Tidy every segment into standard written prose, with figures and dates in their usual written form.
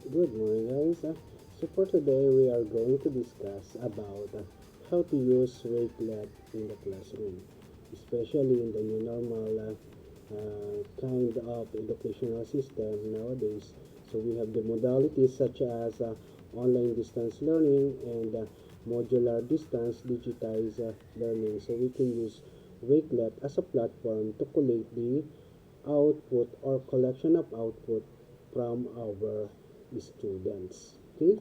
Good morning, guys. So for today, we are going to discuss about how to use Wakelet in the classroom, especially in the new normal kind of educational system nowadays. So we have the modalities such as online distance learning and modular distance digitized learning. So we can use Wakelet as a platform to collate the output or collection of output from our students. Okay.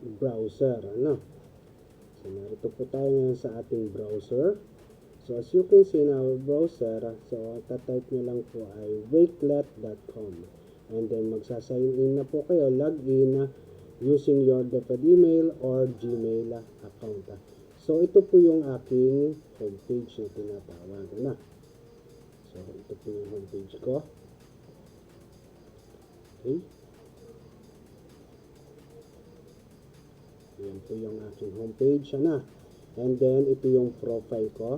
Our browser, ano? So narito po tayo ngayon sa ating browser. So as you can see in our browser, so tatype nyo lang po ay wakelet.com. And then magsasign in na po kayo, log in using your default email or Gmail account. So ito po yung aking homepage na tinatawag na. So ito po yung homepage ko. Okay. Yan po yung aking homepage na. And then ito yung profile ko.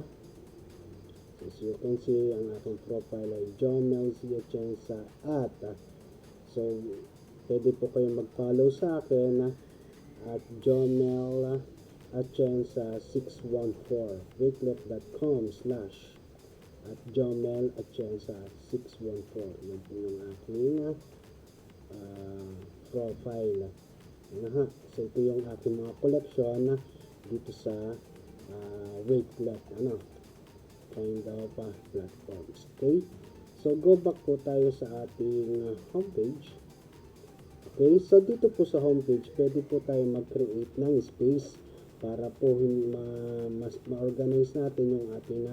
As you can see, ang aking profile ay John Melzi Atienza at so pwede po kayo mag-follow sa akin at John Mel Atienza 614 wakelet.com/ at John Mel Atienza 614. Yan po yung aking profile. So ito yung aking mga collection dito sa Wakelet kind of platforms. Okay, so go back po tayo sa ating homepage. Okay, so dito po sa homepage pwede po tayo mag-create ng space para po mas ma-organize natin yung ating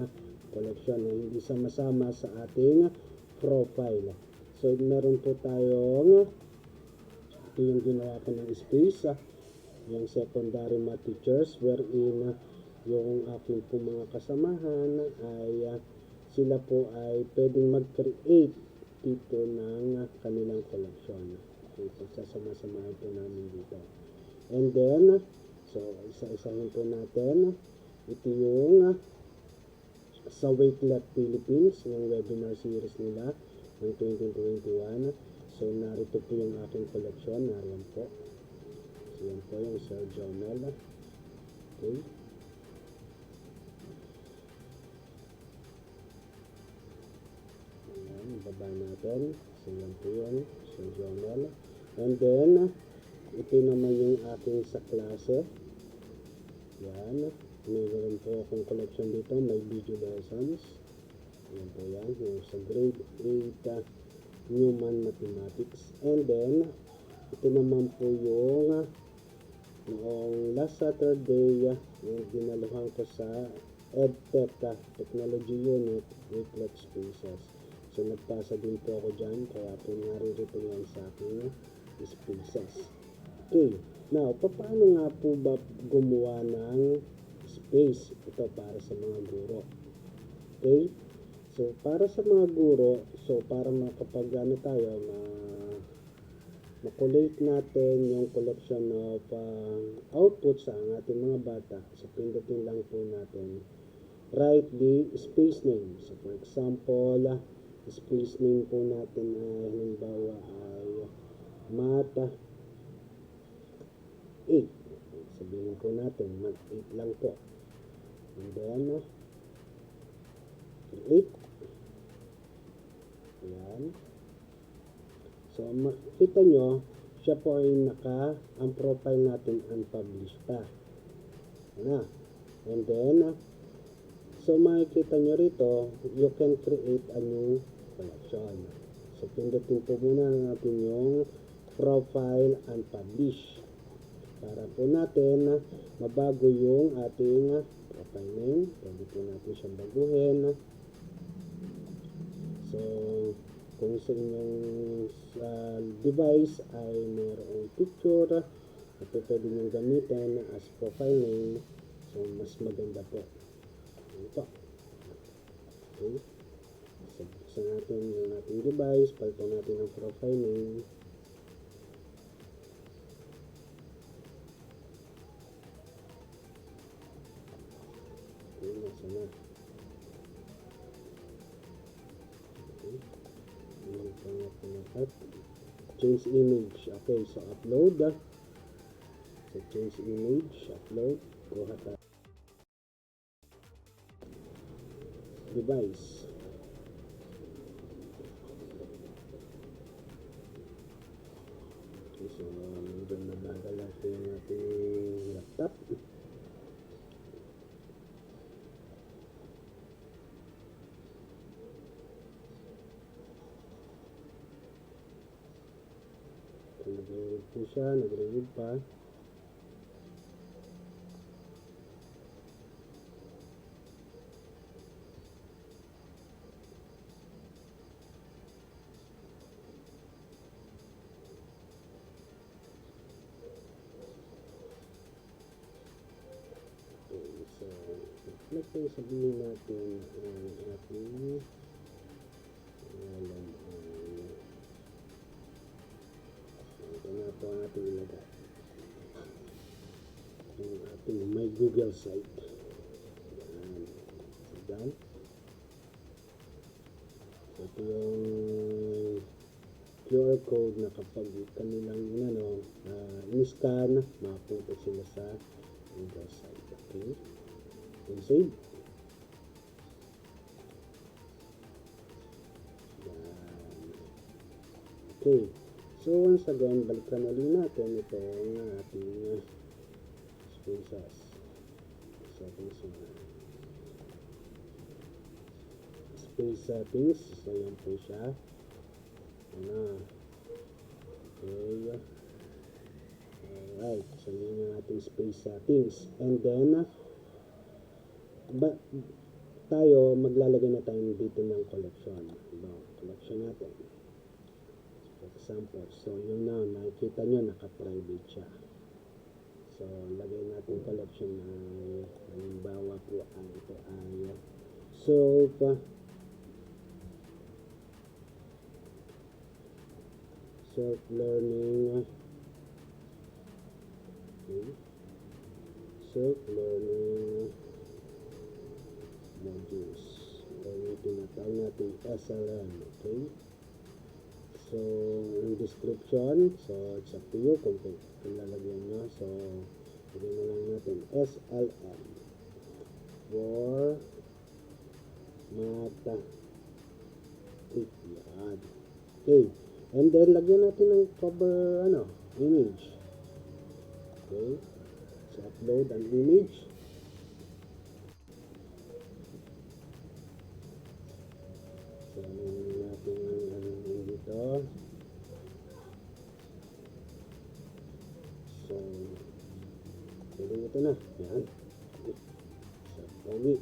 collection na hindi sama-sama sa ating profile. So meron po tayong ito yung ginawa ko ng space, yung secondary math teachers wherein yung aking po mga kasamahan ay sila po ay pwedeng mag-create dito ng kanilang collection. Okay, pagsasama-samahan po namin dito. And then, so isa-isahin po natin. Ito yung sa Wakelet Philippines, yung webinar series nila ng 2021. So narito po yung aking collection, nariyan po. So yan po yung Sir Jomel. Okay. Baba natin. So yan po yun, Sir Jomel. And then ito naman yung aking sa klase. Yan. Mayroon po akong collection dito. May video lessons. Yan po yan. Yung sa grade 8 Human Mathematics. And then ito naman po yung noong last Saturday yung dinaluhan ko sa EdTech Technology Unit Wakelet Spaces. So nagpasa din po ako dyan, kaya po naririto yan sa aking spaces. Okay, now paano nga po ba gumawa ng space ito para sa mga guro? Okay, so para sa mga guro, so para makapag tayo ma-collate natin yung collection of output sa ating mga bata. So pindutin lang po natin, write the space name. So for example, space name po natin ay halimbawa ay Math 8. Sabihin po natin Math 8 lang po. And then create. Ayan. So makikita nyo, siya po ay ang profile natin unpublished pa. Ayan. And then so makikita nyo rito, you can create a new collection. So pindutin po muna natin yung profile and publish para po natin mabago yung ating file name. Pwede po natin siyang baguhin. So, kung sa inyong device ay mayroong picture na pwede nyo gamitin as profile name, so mas maganda po. Ito. Okay. So, buksan natin yung ating device, palitan natin ang profile name. Okay, nasa na. Okay. Change image. Okay, so upload. So change image, upload. Kuha tayo. Device. Okay, so medyo nabagal natin yung ating laptop. Nag-read po siya, nag-read pa. Okay, so let's say sabihin natin ang ating alam ito na po ang ating ilagay yung ating my Google site. Yan. So done. So ito yung QR code na kapag kanilang in-scan, makapunta sila sa Google site. Okay. And save. Yan. Okay. So once again, balikan ulit natin itong ating spaces. So this one. Space settings. So yan po siya. Okay. Alright. So yun yung ating space settings. And then, tayo, maglalagay na tayo dito ng collection. Collection natin. For example, so yun na, nakikita nyo, naka-private siya. So, lagay natin collection na halimbawa po ang ito ay soap, self-learning, okay, self-learning modules. Yung tinatawag natin SLM, okay? So, yung description, so it's up to you kung lalagyan nyo. So, lagyan na lang natin SLM for yan. Okay. And then, lagyan natin ng cover, image. Okay. So, upload an image. So, natin dito. So, pwede ito na. Yan. So, pogi.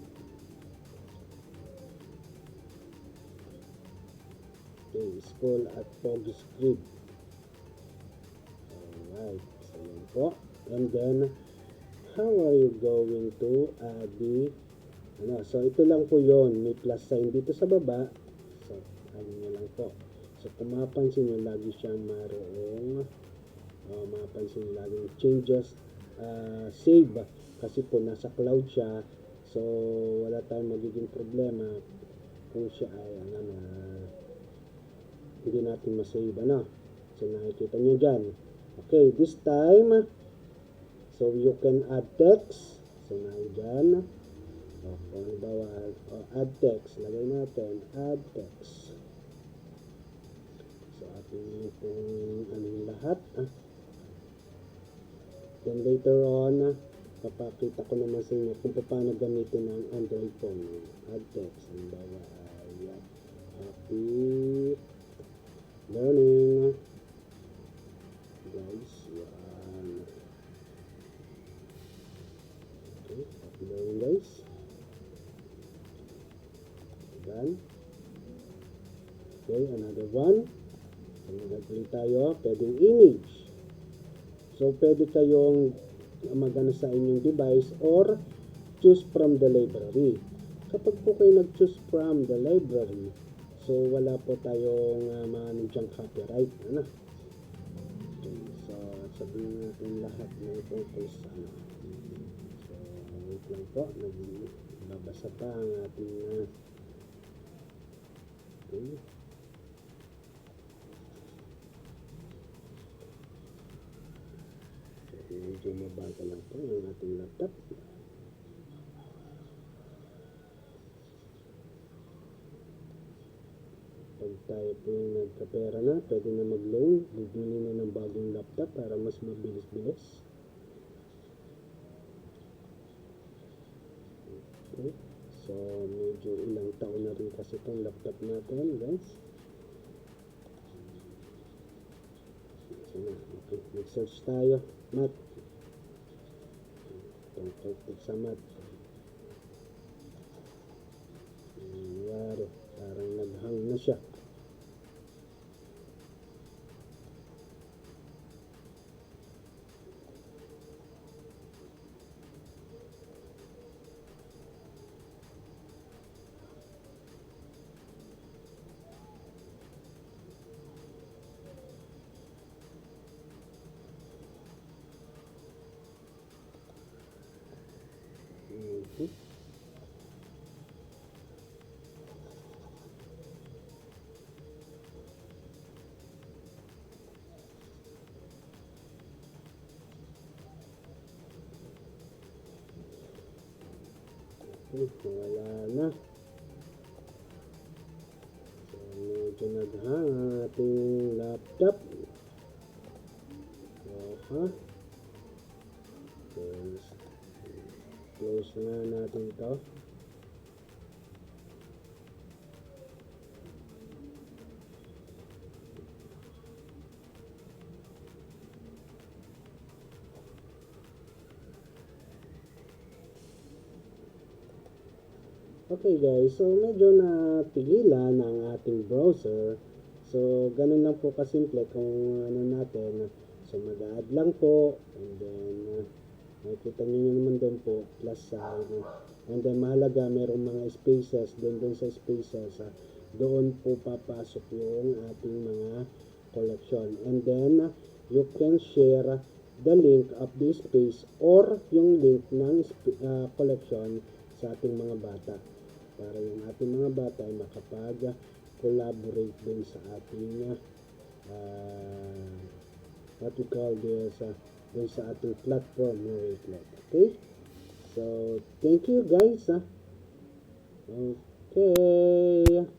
Okay, school at pogi script. Alright. So, yan po. And then, how are you going to add the so, ito lang po yon, may plus sign dito sa baba. So, nyo lang po. So, kung mapansin nyo, lagi siyang mayroong mapansin nyo, laging changes save. Kasi po, nasa cloud siya. So, wala tayong magiging problema kung siya ay hindi natin masave. So, nakikita nyo dyan. Okay, this time, so you can add text. So, nandyan. Kung halimbawa, add text, lagay natin, add text. So, ating itong lahat. Then later on, papakita ko naman sa inyo kung paano gamitin ang Android phone. Add text, halimbawa, happy learning. Guys, yan. Okay, uploading guys. Done. Okay, another one. So, mag-upload tayo. Pwedeng image. So, pwede kayong magano sa inyong device or choose from the library. Kapag po kayo nag-choose from the library, so wala po tayong maano diyang copyright. Ano? Okay, so, sabihin natin lahat ng tungkol sa ano. So, wait lang po. Nagbabasa pa ang ating okay. Medyo mabagal lang po yung ating laptop. Pag tayo po yung nagkapera na, pwede na mag-loan. Bibili na ng bagong laptop para mas mabilis-bilis. Okay. So, medyo ilang taon na rin kasi itong laptop natin, guys. So, okay. Mag-search tayo. Math. Tungkol sa math. Nangyari. Parang naghang na siya. Okay. Wala na. So, medyo naghang ang ating laptop. So, close na natin ito. Okay guys, so medyo natigilan ang ating browser. So, ganun lang po kasimple kung ano natin. So, mag-add lang po. And then, makikita nyo naman doon po, plus sign. And then, mahalaga, merong mga spaces. Doon sa spaces, doon po papasok yung ating mga collection. And then, you can share the link of this space or yung link ng collection sa ating mga bata, para yung ating mga bata ay makapag-collaborate din sa ating what we call this din sa ating platform na Wakelet. Okay? So, thank you guys. Okay.